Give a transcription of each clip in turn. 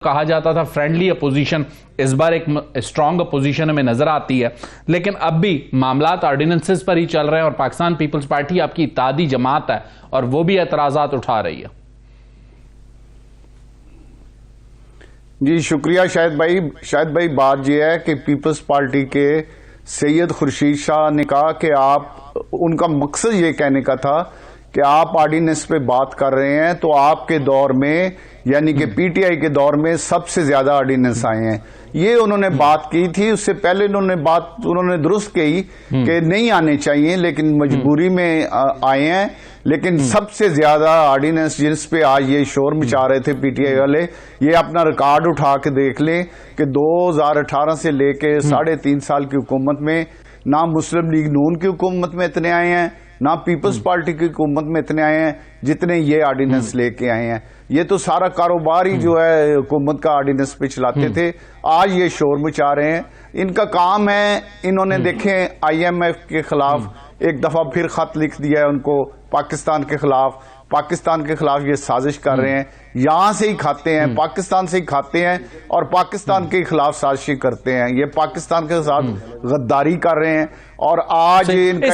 کہا جاتا تھا فرینڈلی اپوزیشن، اس بار ایک اسٹرانگ اپوزیشن ہمیں نظر آتی ہے، لیکن اب بھی معاملات آرڈیننسز پر ہی چل رہے ہیں اور پاکستان پیپلز پارٹی آپ کی اتحادی جماعت ہے اور وہ بھی اعتراضات اٹھا رہی ہے۔ جی شکریہ شاہد بھائی، بات یہ ہے کہ پیپلز پارٹی کے سید خورشید شاہ نے کہا کہ ان کا مقصد یہ کہنے کا تھا کہ آپ آرڈیننس پہ بات کر رہے ہیں تو آپ کے دور میں یعنی کہ پی ٹی آئی کے دور میں سب سے زیادہ آرڈیننس آئے ہیں، یہ انہوں نے بات کی تھی۔ اس سے پہلے انہوں نے درست کہی کہ نہیں آنے چاہیے لیکن مجبوری میں آئے ہیں، لیکن سب سے زیادہ آرڈیننس جس پہ آج یہ شور مچا رہے تھے پی ٹی آئی والے، یہ اپنا ریکارڈ اٹھا کے دیکھ لیں کہ 2018 سے لے کے 3.5 سال کی حکومت میں نہ مسلم لیگ نون کی حکومت میں اتنے آئے ہیں، نہ پیپلز پارٹی کی حکومت میں اتنے آئے ہیں جتنے یہ آرڈیننس لے کے آئے ہیں۔ یہ تو سارا کاروبار ہی جو ہے حکومت کا آرڈیننس پہ چلاتے تھے، آج یہ شور مچا رہے ہیں۔ ان کا کام ہے، انہوں نے دیکھیں آئی ایم ایف کے خلاف ایک دفعہ پھر خط لکھ دیا ہے ان کو، پاکستان کے خلاف یہ سازش کر رہے ہیں، یہاں سے ہی کھاتے ہیں، پاکستان سے ہی کھاتے ہیں اور پاکستان کے خلاف سازشیں کرتے ہیں، یہ پاکستان کے ساتھ غداری کر رہے ہیں۔ اور آج ان کا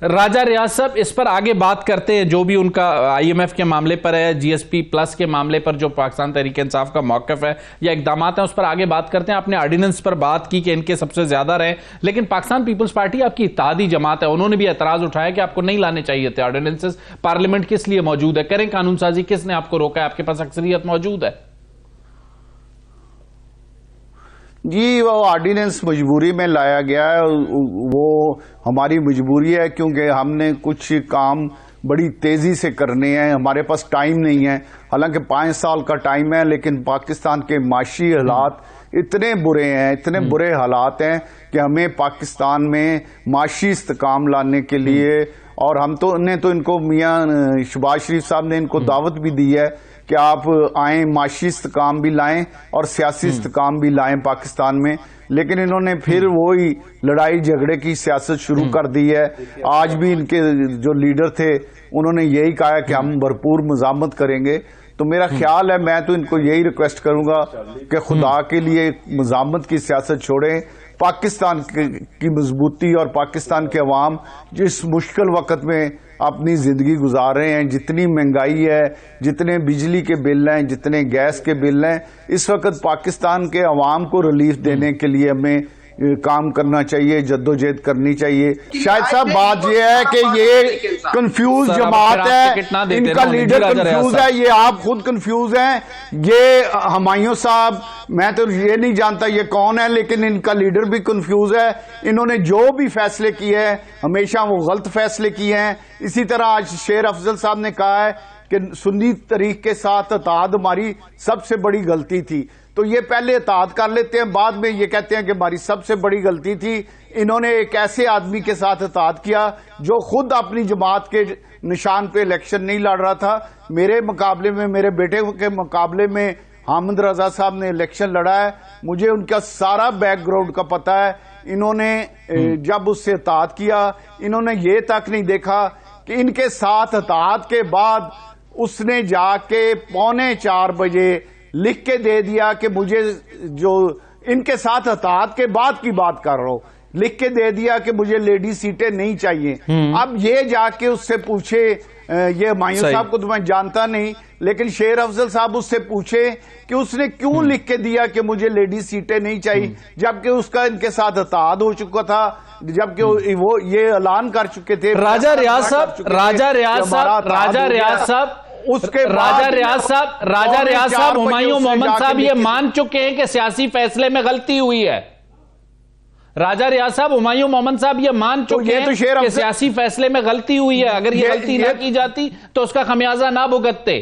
راجہ ریاض صاحب اس پر آگے بات کرتے ہیں، جو بھی ان کا آئی ایم ایف کے معاملے پر ہے، جی ایس پی پلس کے معاملے پر جو پاکستان تحریک انصاف کا موقف ہے یا اقدامات ہیں اس پر آگے بات کرتے ہیں۔ آپ نے آرڈیننس پر بات کی کہ ان کے سب سے زیادہ رہے، لیکن پاکستان پیپلز پارٹی آپ کی اتحادی جماعت ہے، انہوں نے بھی اعتراض اٹھایا کہ آپ کو نہیں لانے چاہیے تھے آرڈیننسز، پارلیمنٹ کس لیے موجود ہے، کریں قانون سازی، کس نے آپ کو روکا ہے، آپ کے پاس اکثریت موجود ہے۔ جی وہ آرڈیننس مجبوری میں لایا گیا ہے، وہ ہماری مجبوری ہے کیونکہ ہم نے کچھ کام بڑی تیزی سے کرنے ہیں، ہمارے پاس ٹائم نہیں ہے، حالانکہ 5 سال کا ٹائم ہے، لیکن پاکستان کے معاشی حالات اتنے برے حالات ہیں کہ ہمیں پاکستان میں معاشی استحکام لانے کے لیے، اور ہم تو ان کو میاں شہباز شریف صاحب نے ان کو دعوت بھی دی ہے کہ آپ آئیں، معاشی استحکام بھی لائیں اور سیاسی استحکام بھی لائیں پاکستان میں، لیکن انہوں نے پھر وہی لڑائی جھگڑے کی سیاست شروع کر دی ہے۔ آج بھی ان کے جو لیڈر تھے انہوں نے یہی کہا ہے کہ ہم بھرپور مزاحمت کریں گے، تو میرا خیال ہے میں تو ان کو یہی ریکویسٹ کروں گا کہ خدا کے لیے مزاحمت کی سیاست چھوڑیں، پاکستان کی مضبوطی اور پاکستان کے عوام جس مشکل وقت میں اپنی زندگی گزار رہے ہیں، جتنی مہنگائی ہے، جتنے بجلی کے بل ہیں، جتنے گیس کے بل ہیں، اس وقت پاکستان کے عوام کو ریلیف دینے کے لیے ہمیں کام کرنا چاہیے، جدوجہد کرنی چاہیے۔ شاہد صاحب بات یہ ہے کہ یہ کنفیوز جماعت ہے، ان کا لیڈر کنفیوز ہے، یہ آپ خود کنفیوز ہیں، یہ ہمایوں صاحب میں تو یہ نہیں جانتا یہ کون ہے، لیکن ان کا لیڈر بھی کنفیوز ہے۔ انہوں نے جو بھی فیصلے کیے ہیں ہمیشہ وہ غلط فیصلے کیے ہیں۔ اسی طرح آج شیر افضل صاحب نے کہا ہے کہ سنی تحریک کے ساتھ اتحاد ہماری سب سے بڑی غلطی تھی، تو یہ پہلے اتحاد کر لیتے ہیں، بعد میں یہ کہتے ہیں کہ ہماری سب سے بڑی غلطی تھی۔ انہوں نے ایک ایسے آدمی کے ساتھ اتحاد کیا جو خود اپنی جماعت کے نشان پہ الیکشن نہیں لڑ رہا تھا، میرے مقابلے میں، میرے بیٹے کے مقابلے میں حامد رضا صاحب نے الیکشن لڑا ہے، مجھے ان کا سارا بیک گراؤنڈ کا پتہ ہے۔ انہوں نے جب اس سے اتحاد کیا، انہوں نے یہ تک نہیں دیکھا کہ ان کے ساتھ اتحاد کے بعد اس نے جا کے 3:45 بجے لکھ کے دے دیا کہ مجھے جو ان کے ساتھ اتحاد کے بعد کی بات کر رہا ہوں، لکھ کے دے دیا کہ مجھے لیڈی سیٹیں نہیں چاہیے۔ اب یہ جا کے اس سے پوچھے، یہ ہمایوں صاحب کو تو میں جانتا نہیں، لیکن شیر افضل صاحب اس سے پوچھے کہ اس نے کیوں لکھ کے دیا کہ مجھے لیڈی سیٹیں نہیں چاہیے، جبکہ اس کا ان کے ساتھ اتحاد ہو چکا تھا، جبکہ وہ یہ اعلان کر چکے تھے۔ راجہ ریاض صاحب ہمایوں محمد صاحب یہ مان چکے ہیں کہ سیاسی فیصلے میں غلطی ہوئی ہے۔ راجہ ریاض صاحب ہمایوں محمد صاحب یہ مان چکے ہیں کہ سیاسی فیصلے میں غلطی ہوئی ہے، اگر یہ غلطی نہ کی جاتی تو اس کا خمیازہ نہ بھگتتے۔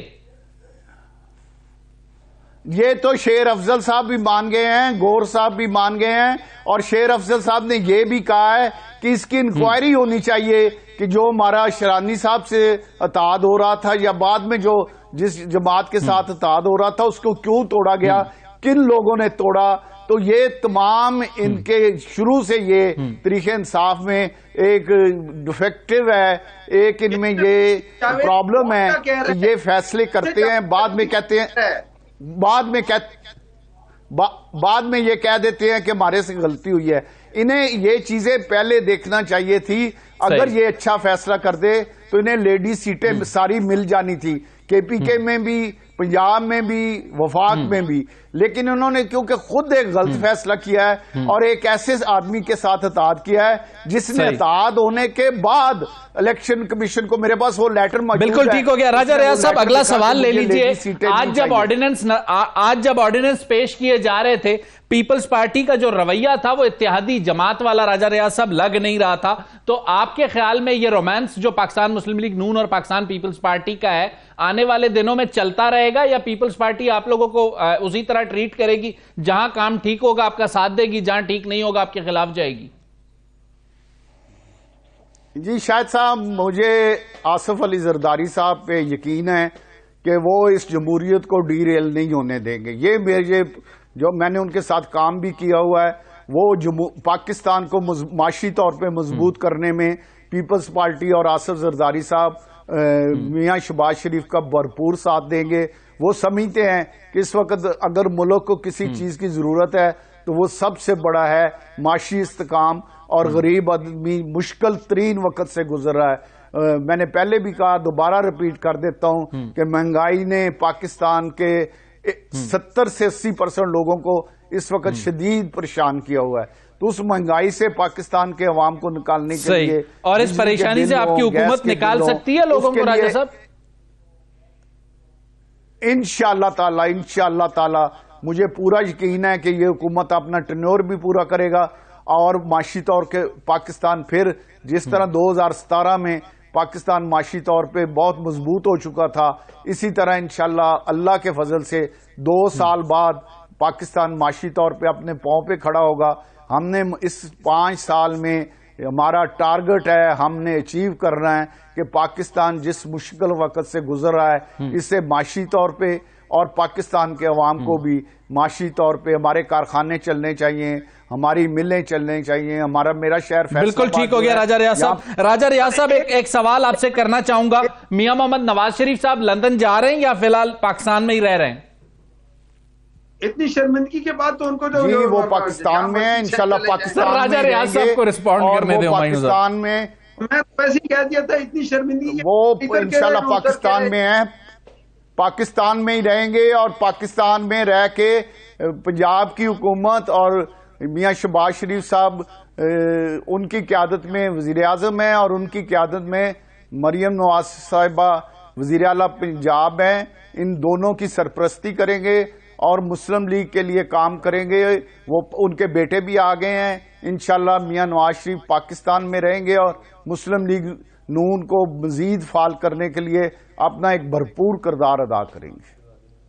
یہ تو شیر افضل صاحب بھی مان گئے ہیں، گور صاحب بھی مان گئے ہیں، اور شیر افضل صاحب نے یہ بھی کہا ہے کہ اس کی انکوائری ہونی چاہیے کہ جو ہمارا شرانی صاحب سے اتحاد ہو رہا تھا یا بعد میں جو جس جماعت کے ساتھ اتحاد ہو رہا تھا اس کو کیوں توڑا گیا، کن لوگوں نے توڑا، تو یہ تمام ان کے شروع سے یہ تحریک انصاف میں ایک ڈیفیکٹو ہے، ایک ان میں یہ پرابلم ہے کہ یہ فیصلے کرتے ہیں، بعد میں یہ کہہ دیتے ہیں کہ ہمارے سے غلطی ہوئی ہے۔ انہیں یہ چیزیں پہلے دیکھنا چاہیے تھی۔ اگر یہ اچھا فیصلہ کر دے تو انہیں لیڈی سیٹیں ساری مل جانی تھی، کے پی کے میں بھی، پنجاب میں بھی، وفاق میں بھی، لیکن انہوں نے کیونکہ خود ایک غلط فیصلہ کیا ہے اور ایک ایسے آدمی کے ساتھ اتحاد کیا ہے جس نے اتحاد ہونے کے بعد الیکشن کمیشن کو، میرے پاس وہ لیٹر موجود ہے۔ بالکل ٹھیک ہو گیا راجہ ریاض صاحب، اگلا سوال لے لیجئے۔ آج جب آرڈیننس پیش کیے جا رہے تھے، پیپلز پارٹی کا جو رویہ تھا وہ اتحادی جماعت والا راجہ ریاض صاحب لگ نہیں رہا تھا، تو آپ کے خیال میں یہ رومانس جو پاکستان مسلم لیگ نون اور پاکستان پیپلز پارٹی کا ہے آنے والے دنوں میں چلتا رہے گا، یا پیپلز پارٹی آپ لوگوں کو اسی طرح ٹریٹ کرے گی، جہاں کام ٹھیک ہوگا آپ کا ساتھ دے گی، جہاں ٹھیک نہیں ہوگا آپ کے خلاف جائے گی؟ جی شاہد صاحب، مجھے آصف علی زرداری صاحب پہ یقین ہے کہ وہ اس جمہوریت کو ڈی ریل نہیں ہونے دیں گے۔ یہ میرے جو میں نے ان کے ساتھ کام بھی کیا ہوا ہے، وہ پاکستان کو معاشی طور پہ مضبوط کرنے میں پیپلز پارٹی اور آصف زرداری صاحب میاں شہباز شریف کا بھرپور ساتھ دیں گے۔ وہ سمجھتے ہیں کہ اس وقت اگر ملک کو کسی چیز کی ضرورت ہے تو وہ سب سے بڑا ہے معاشی استحکام، اور غریب آدمی مشکل ترین وقت سے گزر رہا ہے۔ میں نے پہلے بھی کہا، دوبارہ ریپیٹ کر دیتا ہوں کہ مہنگائی نے پاکستان کے 70 سے 80% لوگوں کو اس وقت شدید پریشان کیا ہوا ہے۔ تو اس مہنگائی سے پاکستان کے عوام کو نکالنے کے لیے، اور اس پریشانی سے آپ کی حکومت نکال سکتی ہے لوگوں کو راجہ صاحب؟ انشاءاللہ تعالی مجھے پورا یقین ہے کہ یہ حکومت اپنا ٹینیور بھی پورا کرے گا، اور معاشی طور کے پاکستان پھر جس طرح 2017 میں پاکستان معاشی طور پہ بہت مضبوط ہو چکا تھا، اسی طرح انشاءاللہ اللہ کے فضل سے 2 سال بعد پاکستان معاشی طور پہ اپنے پاؤں پہ کھڑا ہوگا۔ ہم نے اس 5 سال میں ہمارا ٹارگٹ ہے، ہم نے اچیو کرنا ہے کہ پاکستان جس مشکل وقت سے گزر رہا ہے اس سے معاشی طور پہ، اور پاکستان کے عوام کو بھی معاشی طور پہ، ہمارے کارخانے چلنے چاہیے، ہماری ملیں چلنے چاہیے، میرا شہر فیصل بالکل ٹھیک ہو گیا راجہ ریاض صاحب۔ راجہ ریاض صاحب ایک سوال آپ سے کرنا چاہوں گا، میاں محمد نواز شریف صاحب لندن جا رہے ہیں یا فی الحال پاکستان میں ہی رہ رہے ہیں؟ اتنی شرمندگی کے بعد تو ان کو جی وہ پاکستان میں ہیں، انشاءاللہ پاکستان میں راجہ ریاض صاحب کو رسپونڈ کرنے دیں۔ پاکستان میں میں ویسے ہی کہہ دیا تھا، اتنی شرمندگی وہ انشاءاللہ پاکستان میں ہیں، پاکستان میں ہی رہیں گے، اور پاکستان میں رہ کے پنجاب کی حکومت اور میاں شہباز شریف صاحب ان کی قیادت میں وزیر اعظم ہیں، اور ان کی قیادت میں مریم نواز صاحبہ وزیر اعلیٰ پنجاب ہیں، ان دونوں کی سرپرستی کریں گے اور مسلم لیگ کے لیے کام کریں گے۔ وہ ان کے بیٹے بھی آ گئے ہیں، انشاءاللہ میاں نواز شریف پاکستان میں رہیں گے اور مسلم لیگ نون کو مزید فعال کرنے کے لیے اپنا ایک بھرپور کردار ادا کریں گے۔